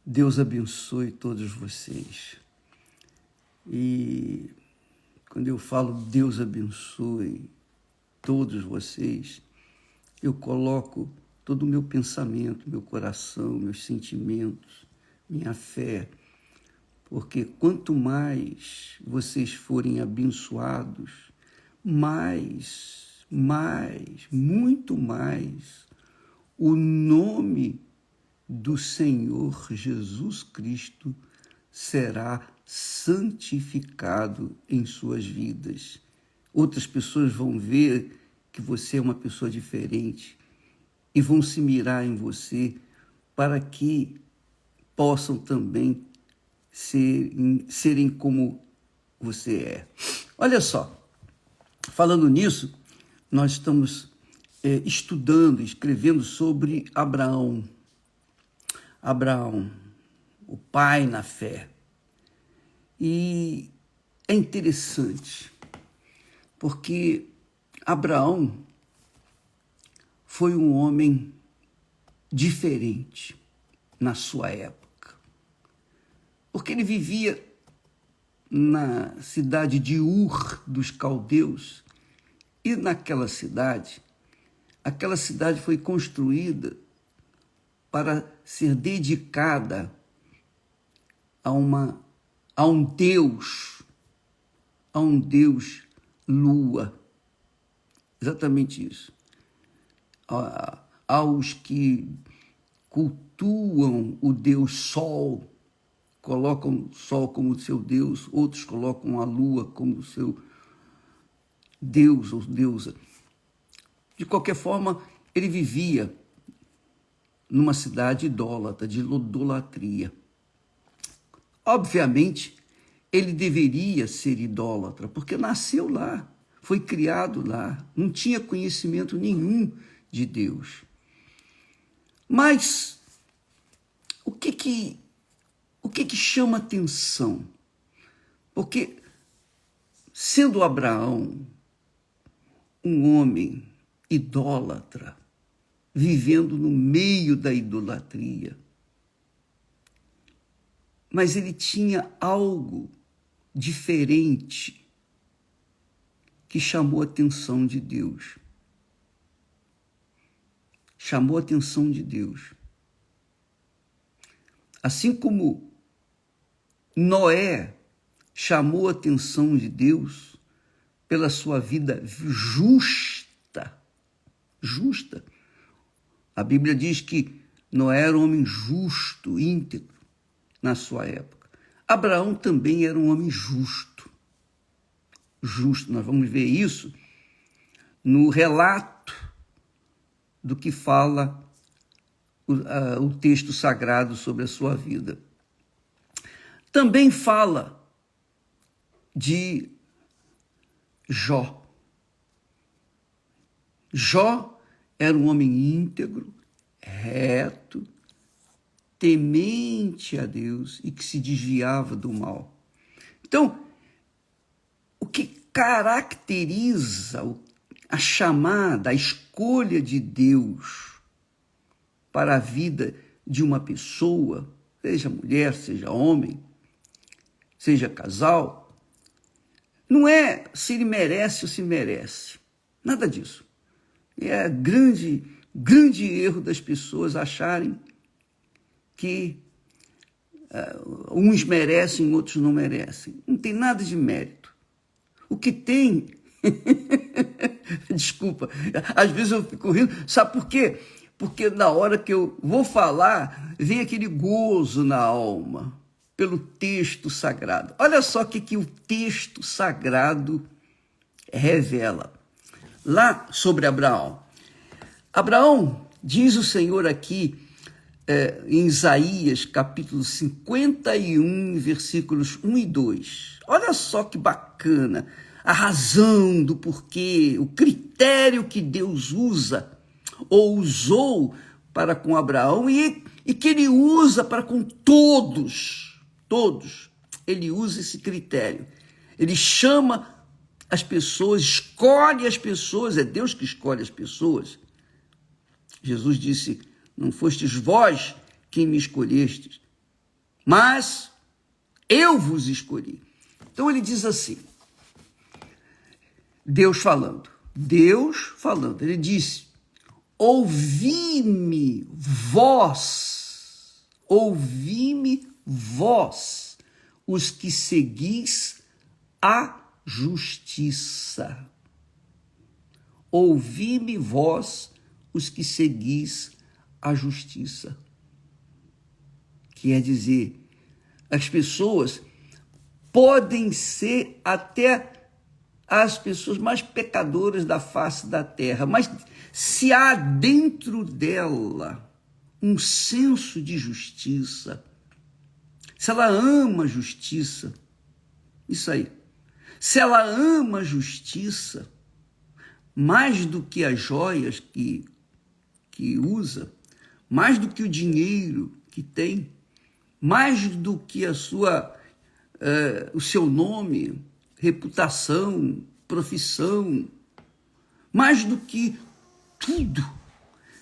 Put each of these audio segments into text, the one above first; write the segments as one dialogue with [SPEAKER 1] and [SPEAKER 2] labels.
[SPEAKER 1] Deus abençoe todos vocês. E quando eu falo Deus abençoe todos vocês, eu coloco todo o meu pensamento, meu coração, meus sentimentos, minha fé, porque quanto mais vocês forem abençoados, muito mais, o nome do Senhor Jesus Cristo será santificado em suas vidas. Outras pessoas vão ver que você é uma pessoa diferente e vão se mirar em você para que possam também serem como você é. Olha só, falando nisso, nós estamos estudando, escrevendo sobre Abraão, o pai na fé. E é interessante, porque Abraão foi um homem diferente na sua época, porque ele vivia na cidade de Ur dos Caldeus, e naquela cidade, aquela cidade foi construída para ser dedicada a um Deus lua, exatamente isso, aos que cultuam o Deus Sol, colocam o Sol como seu Deus, outros colocam a Lua como seu Deus ou deusa. De qualquer forma, ele vivia numa cidade idólatra, de idolatria. Obviamente, ele deveria ser idólatra, porque nasceu lá, foi criado lá, não tinha conhecimento nenhum de Deus. Mas o que chama atenção? Porque, sendo Abraão um homem idólatra, vivendo no meio da idolatria, mas ele tinha algo diferente que chamou a atenção de Deus. Chamou a atenção de Deus. Assim como Noé chamou a atenção de Deus pela sua vida justa. A Bíblia diz que Noé era um homem justo, íntegro na sua época. Abraão também era um homem justo. Nós vamos ver isso no relato do que fala o texto sagrado sobre a sua vida. Também fala de Jó. Jó era um homem íntegro, reto, temente a Deus e que se desviava do mal. Então, o que caracteriza a chamada, a escolha de Deus para a vida de uma pessoa, seja mulher, seja homem, seja casal, não é se ele merece ou se merece. Nada disso. É grande erro das pessoas acharem que uns merecem, outros não merecem. Não tem nada de mérito. O que tem... Desculpa, às vezes eu fico rindo. Sabe por quê? Porque na hora que eu vou falar, vem aquele gozo na alma pelo texto sagrado. Olha só o que o texto sagrado revela. Lá sobre Abraão. Abraão, diz o Senhor aqui, em Isaías, capítulo 51, versículos 1 e 2. Olha só que bacana a razão do porquê, o critério que Deus usa, ou usou para com Abraão, e que ele usa para com todos. Ele usa esse critério. Ele chama as pessoas, escolhe as pessoas, é Deus que escolhe as pessoas. Jesus disse: não fostes vós quem me escolhestes, mas eu vos escolhi. Então ele diz assim, Deus falando, ele disse, ouvi-me vós, os que seguis a justiça. Ouvi-me vós, os que seguis a justiça. Quer dizer, as pessoas podem ser até as pessoas mais pecadoras da face da terra, mas se há dentro dela um senso de justiça, se ela ama a justiça, isso aí, se ela ama a justiça, mais do que as joias que usa, mais do que o dinheiro que tem, mais do que o seu nome, reputação, profissão, mais do que tudo,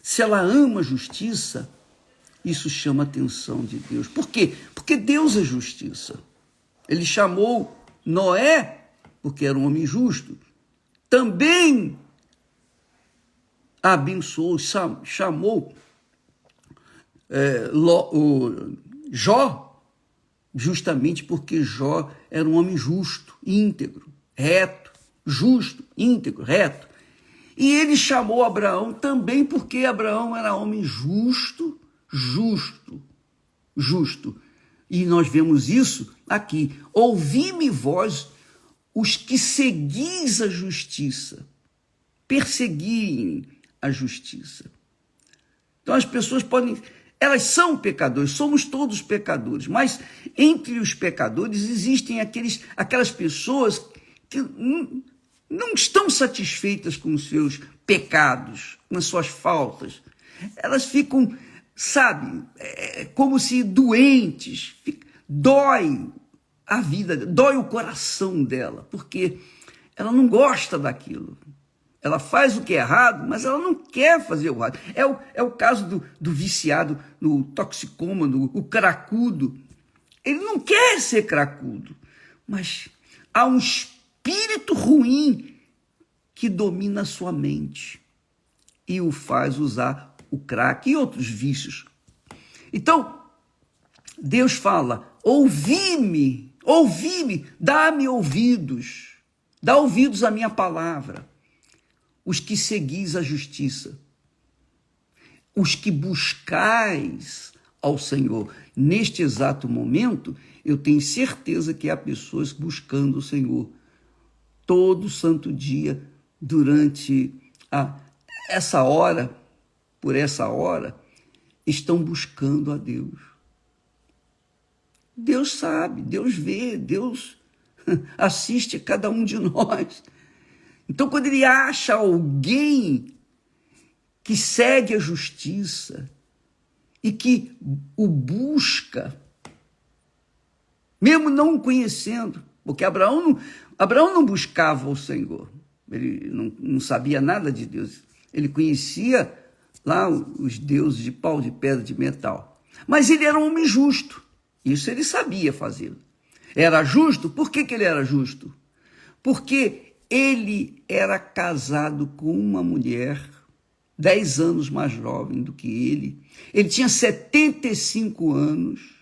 [SPEAKER 1] se ela ama a justiça, isso chama a atenção de Deus. Por quê? Porque Deus é justiça. Ele chamou Noé, porque era um homem justo, também abençoou, chamou Jó, justamente porque Jó era um homem justo, íntegro, reto, justo, íntegro, reto. E ele chamou Abraão também porque Abraão era homem justo. E nós vemos isso aqui. Ouvi-me vós, os que seguis a justiça, perseguirem a justiça. Então as pessoas elas são pecadores, somos todos pecadores, mas entre os pecadores existem aquelas pessoas que não estão satisfeitas com os seus pecados, com as suas faltas. Elas ficam, sabe, como se doentes, dói a vida, dói o coração dela, porque ela não gosta daquilo. Ela faz o que é errado, mas ela não quer fazer o errado. É o caso do viciado, no toxicômano, o cracudo. Ele não quer ser cracudo, mas há um espírito ruim que domina a sua mente e o faz usar o crack e outros vícios. Então, Deus fala, ouvi-me, dá-me ouvidos, dá ouvidos à minha palavra. Os que seguis a justiça, os que buscais ao Senhor. Neste exato momento, eu tenho certeza que há pessoas buscando o Senhor todo santo dia, durante essa hora, por essa hora, estão buscando a Deus. Deus sabe, Deus vê, Deus assiste a cada um de nós. Então, quando ele acha alguém que segue a justiça e que o busca, mesmo não o conhecendo, porque Abraão não buscava o Senhor, ele não sabia nada de Deus, ele conhecia lá os deuses de pau, de pedra, de metal, mas ele era um homem justo, isso ele sabia fazer. Era justo? Por que ele era justo? Porque ele era casado com uma mulher 10 anos mais jovem do que ele. Ele tinha 75 anos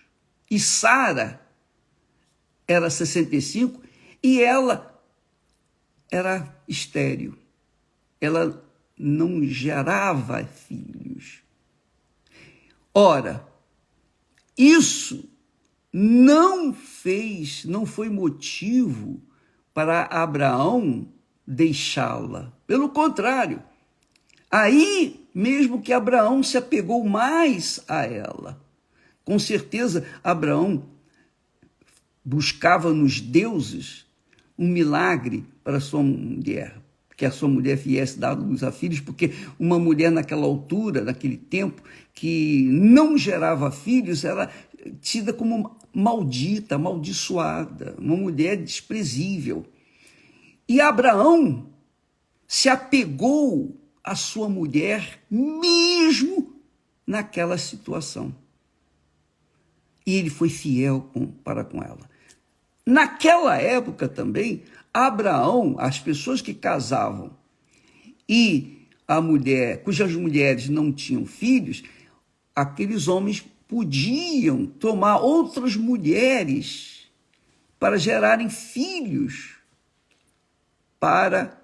[SPEAKER 1] e Sara era 65 e ela era estéril. Ela não gerava filhos. Ora, isso não foi motivo para Abraão deixá-la. Pelo contrário, aí mesmo que Abraão se apegou mais a ela. Com certeza, Abraão buscava nos deuses um milagre para sua mulher, que a sua mulher viesse dar luz a filhos, porque uma mulher naquela altura, naquele tempo, que não gerava filhos, era tida como maldita, amaldiçoada, uma mulher desprezível. E Abraão se apegou à sua mulher mesmo naquela situação. e ele foi fiel para com ela. Naquela época também, Abraão, as pessoas que casavam e a mulher, cujas mulheres não tinham filhos, aqueles homens podiam tomar outras mulheres para gerarem filhos para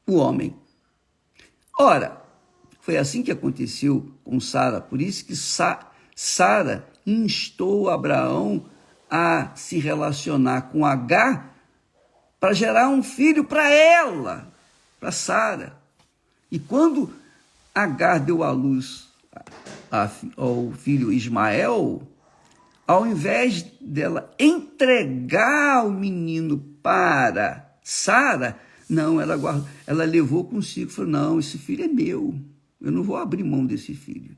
[SPEAKER 1] o homem. Ora, foi assim que aconteceu com Sara, por isso que Sara instou Abraão a se relacionar com Agar para gerar um filho para ela, para Sara. E quando Agar deu à luz ao filho Ismael, ao invés dela entregar o menino para Sara, não, ela levou consigo, falou, não, esse filho é meu, eu não vou abrir mão desse filho.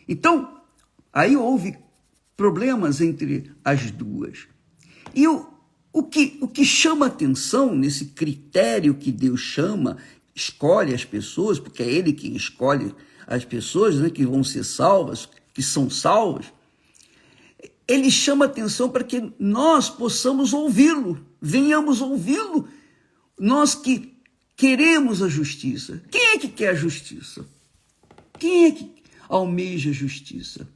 [SPEAKER 1] Então, aí houve problemas entre as duas. E o que chama atenção nesse critério que Deus escolhe as pessoas, porque é Ele que escolhe as pessoas, né, que vão ser salvas, que são salvas, Ele chama atenção para que nós possamos ouvi-lo, venhamos ouvi-lo, nós que queremos a justiça. Quem é que quer a justiça? Quem é que almeja a justiça?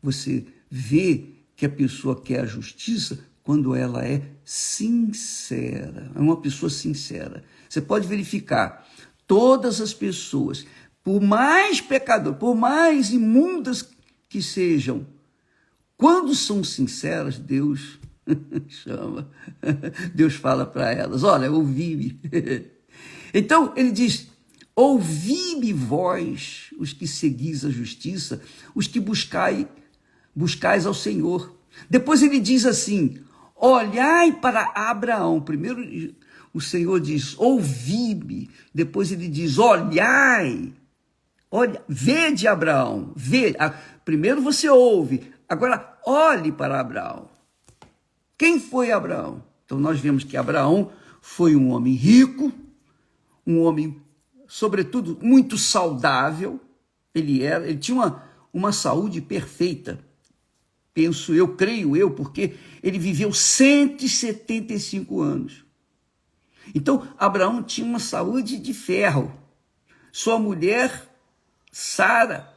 [SPEAKER 1] Você vê que a pessoa quer a justiça quando ela é sincera, é uma pessoa sincera. Você pode verificar, todas as pessoas, por mais pecadoras, por mais imundas que sejam, quando são sinceras, Deus chama, Deus fala para elas, olha, ouvi-me. Então, ele diz, ouvi-me vós, os que seguis a justiça, os que buscais ao Senhor. Depois ele diz assim, olhai para Abraão. Primeiro o Senhor diz, ouvi-me. Depois ele diz, olhai. Olha, vede Abraão. Primeiro você ouve, agora olhe para Abraão. Quem foi Abraão? Então nós vemos que Abraão foi um homem rico, um homem, sobretudo, muito saudável. Ele tinha uma saúde perfeita. Penso eu, creio eu, porque ele viveu 175 anos. Então, Abraão tinha uma saúde de ferro. Sua mulher, Sara,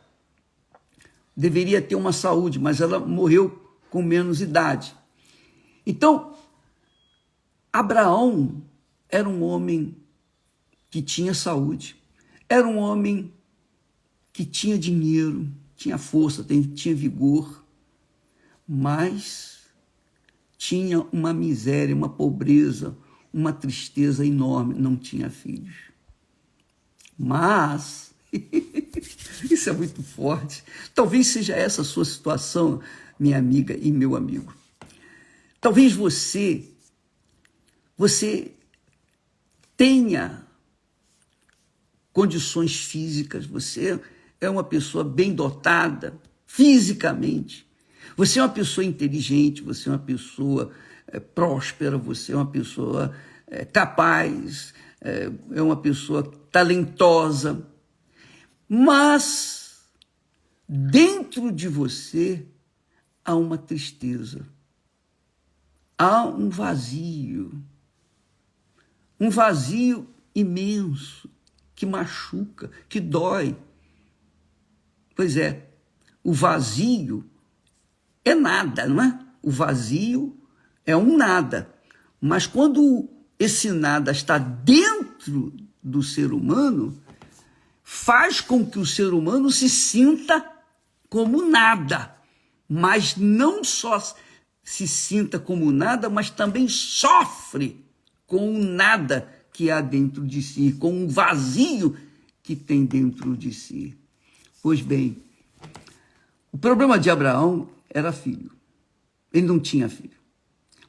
[SPEAKER 1] deveria ter uma saúde, mas ela morreu com menos idade. Então, Abraão era um homem que tinha saúde, era um homem que tinha dinheiro, tinha força, tinha vigor, mas tinha uma miséria, uma pobreza, uma tristeza enorme, não tinha filhos. Mas, isso é muito forte, talvez seja essa a sua situação, minha amiga e meu amigo. Talvez você tenha condições físicas, você é uma pessoa bem dotada fisicamente, você é uma pessoa inteligente, você é uma pessoa próspera, você é uma pessoa capaz, é uma pessoa talentosa, mas dentro de você há uma tristeza, há um vazio imenso, que machuca, que dói. Pois é, o vazio é nada, não é? O vazio é um nada. Mas quando esse nada está dentro do ser humano, faz com que o ser humano se sinta como nada. Mas não só se sinta como nada, mas também sofre com o nada que há dentro de si, com o vazio que tem dentro de si. Pois bem, o problema de Abraão era filho. Ele não tinha filho.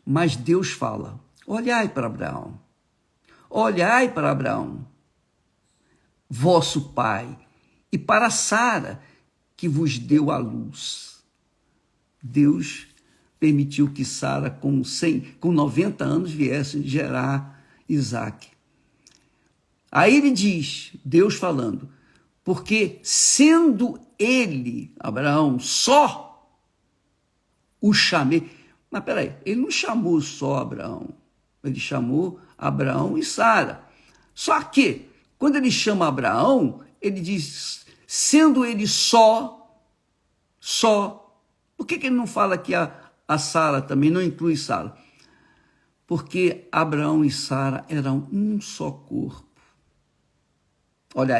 [SPEAKER 1] Mas Deus fala, olhai para Abraão, vosso pai, e para Sara, que vos deu a luz. Deus permitiu que Sara, com 90 anos, viesse gerar Isaque. Aí ele diz, Deus falando, porque sendo ele, Abraão, só, o chamei. Mas peraí, ele não chamou só Abraão, ele chamou Abraão e Sara. Só que, quando ele chama Abraão, ele diz, sendo ele só, por que ele não fala que a Sara também, não inclui Sara? Porque Abraão e Sara eram um só corpo. Olha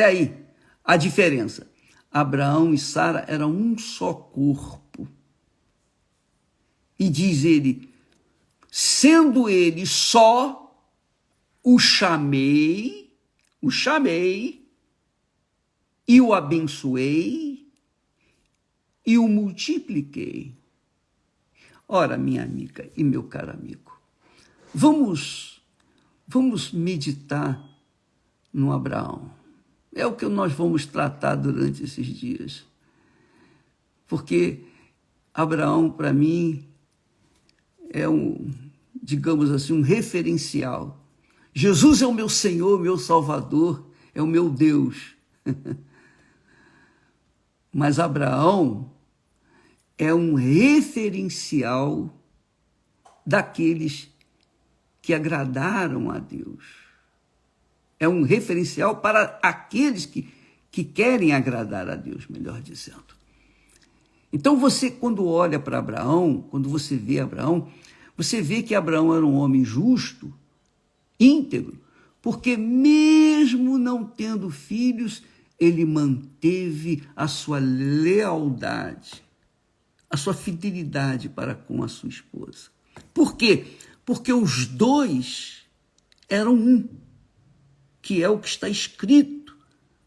[SPEAKER 1] aí a diferença. Abraão e Sara eram um só corpo. E diz ele, sendo ele só, o chamei e o abençoei e o multipliquei. Ora, minha amiga e meu caro amigo, vamos meditar no Abraão. É o que nós vamos tratar durante esses dias. Porque Abraão, para mim, é digamos assim, um referencial. Jesus é o meu Senhor, meu Salvador, é o meu Deus. Mas Abraão é um referencial daqueles que agradaram a Deus. É um referencial para aqueles que querem agradar a Deus, melhor dizendo. Então você, quando olha para Abraão, quando você vê Abraão, você vê que Abraão era um homem justo, íntegro, porque mesmo não tendo filhos, ele manteve a sua lealdade, a sua fidelidade para com a sua esposa. Por quê? Porque os dois eram um, que é o que está escrito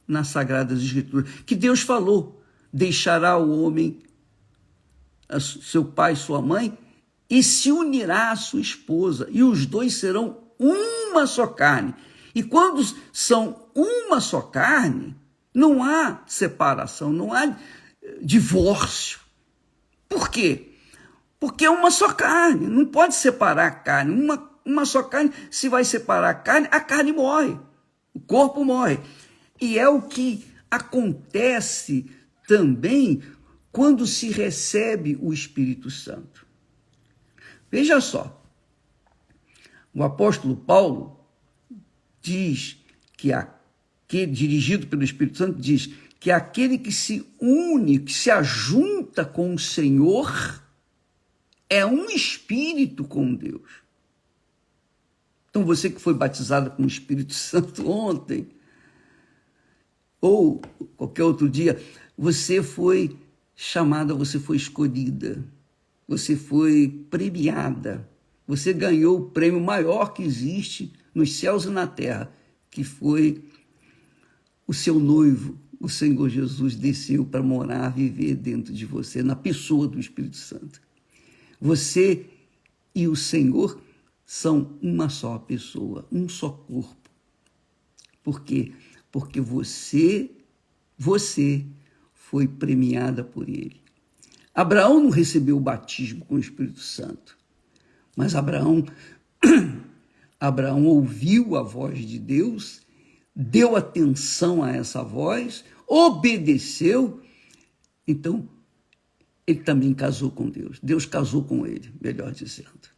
[SPEAKER 1] nas Sagradas Escrituras, que Deus falou, deixará o homem, seu pai e sua mãe, e se unirá à sua esposa, e os dois serão uma só carne. E quando são uma só carne, não há separação, não há divórcio. Por quê? Porque é uma só carne, não pode separar a carne. Uma só carne, se vai separar a carne morre, o corpo morre. E é o que acontece também quando se recebe o Espírito Santo. Veja só, o apóstolo Paulo diz dirigido pelo Espírito Santo, diz que aquele que se une, que se ajunta com o Senhor, é um espírito com Deus. Então você que foi batizado com o Espírito Santo ontem, ou qualquer outro dia, você foi chamada, você foi escolhida, você foi premiada, você ganhou o prêmio maior que existe nos céus e na terra, que foi o seu noivo, o Senhor Jesus, desceu para morar, viver dentro de você, na pessoa do Espírito Santo. Você e o Senhor são uma só pessoa, um só corpo. Por quê? Porque você foi premiada por ele. Abraão não recebeu o batismo com o Espírito Santo, mas Abraão ouviu a voz de Deus, deu atenção a essa voz, obedeceu, então ele também casou com Deus. Deus casou com ele, melhor dizendo.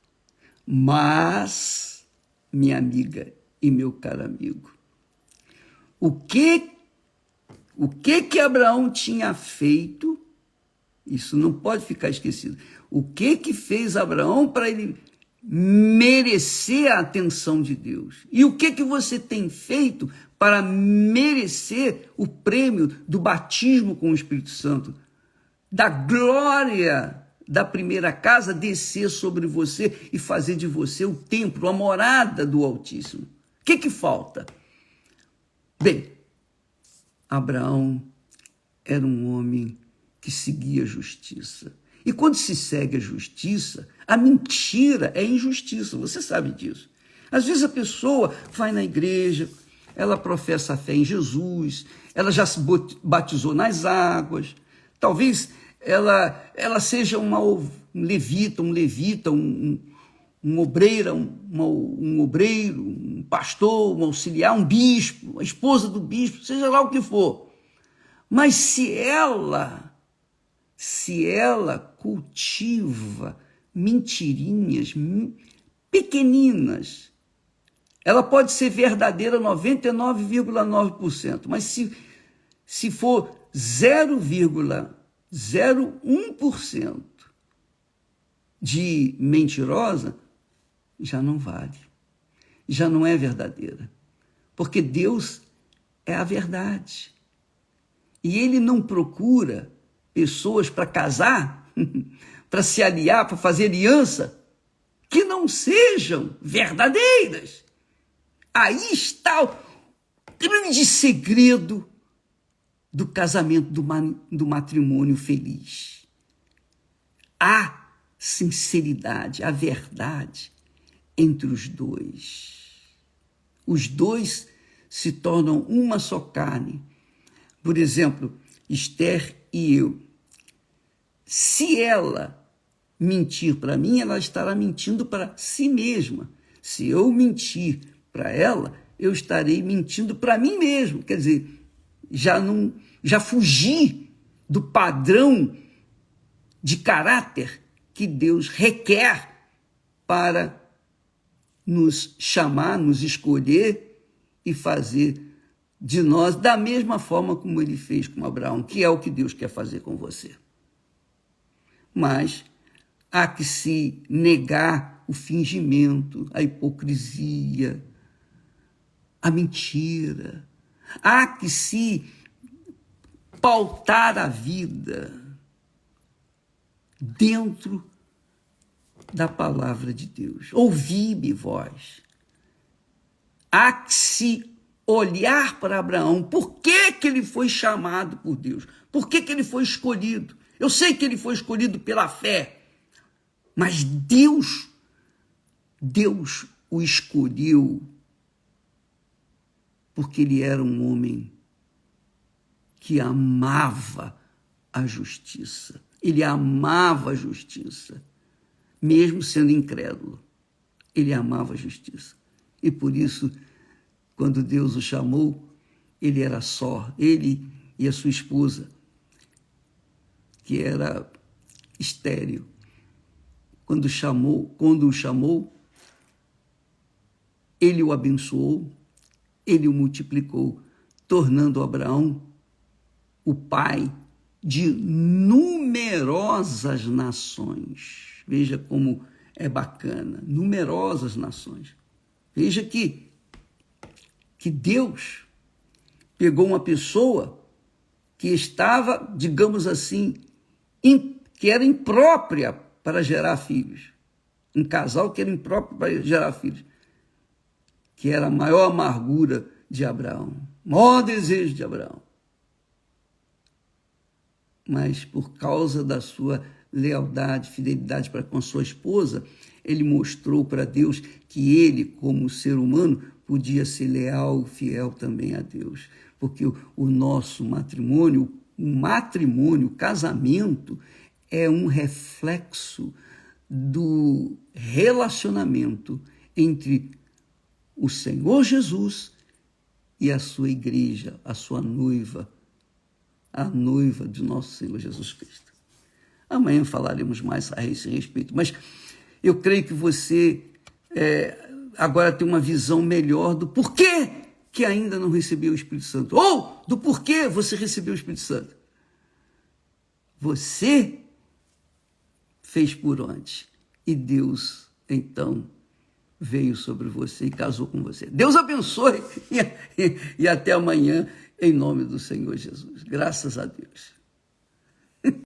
[SPEAKER 1] Mas, minha amiga e meu caro amigo, o que Abraão tinha feito, isso não pode ficar esquecido. O que fez Abraão para ele merecer a atenção de Deus? E o que você tem feito para merecer o prêmio do batismo com o Espírito Santo? Da glória da primeira casa descer sobre você e fazer de você o templo, a morada do Altíssimo. O que falta? Bem, Abraão era um homem que seguia a justiça. E quando se segue a justiça, a mentira é injustiça, você sabe disso. Às vezes a pessoa vai na igreja, ela professa a fé em Jesus, ela já se batizou nas águas, talvez ela seja um levita, um obreiro, um pastor, um auxiliar, um bispo, a esposa do bispo, seja lá o que for. Mas se ela se ela cultiva mentirinhas pequeninas, ela pode ser verdadeira 99,9%, mas se for 0,01% de mentirosa, já não vale, já não é verdadeira, porque Deus é a verdade. E Ele não procura pessoas para casar, para se aliar, para fazer aliança, que não sejam verdadeiras. Aí está o grande segredo do casamento, do matrimônio feliz. A sinceridade, a verdade entre os dois. Os dois se tornam uma só carne. Por exemplo, Esther e eu. Se ela mentir para mim, ela estará mentindo para si mesma. Se eu mentir para ela, eu estarei mentindo para mim mesmo. Quer dizer, já fugi do padrão de caráter que Deus requer para nos chamar, nos escolher e fazer de nós da mesma forma como Ele fez com Abraão, que é o que Deus quer fazer com você. Mas há que se negar o fingimento, a hipocrisia, a mentira. Há que se pautar a vida dentro da palavra de Deus. Ouvi-me, vós. Há que se olhar para Abraão. Por que ele foi chamado por Deus? Por que ele foi escolhido? Eu sei que ele foi escolhido pela fé, mas Deus o escolheu porque ele era um homem que amava a justiça. Ele amava a justiça, mesmo sendo incrédulo. Ele amava a justiça. E por isso, quando Deus o chamou, ele era só, ele e a sua esposa, que era estéril. Quando o chamou, ele o abençoou, ele o multiplicou, tornando Abraão o pai de numerosas nações. Veja como é bacana, numerosas nações. Veja que Deus pegou uma pessoa que estava, digamos assim, que era imprópria para gerar filhos. Um casal que era impróprio para gerar filhos. Que era a maior amargura de Abraão, o maior desejo de Abraão. Mas por causa da sua lealdade, fidelidade para com sua esposa, ele mostrou para Deus que ele, como ser humano, podia ser leal, fiel também a Deus. Porque o nosso matrimônio, o casamento, é um reflexo do relacionamento entre o Senhor Jesus e a sua igreja, a sua noiva, a noiva de nosso Senhor Jesus Cristo. Amanhã falaremos mais a esse respeito, mas eu creio que você agora tem uma visão melhor do porquê que ainda não recebeu o Espírito Santo, ou do porquê você recebeu o Espírito Santo. Você fez por onde? E Deus, então, veio sobre você e casou com você. Deus abençoe e até amanhã, em nome do Senhor Jesus. Graças a Deus.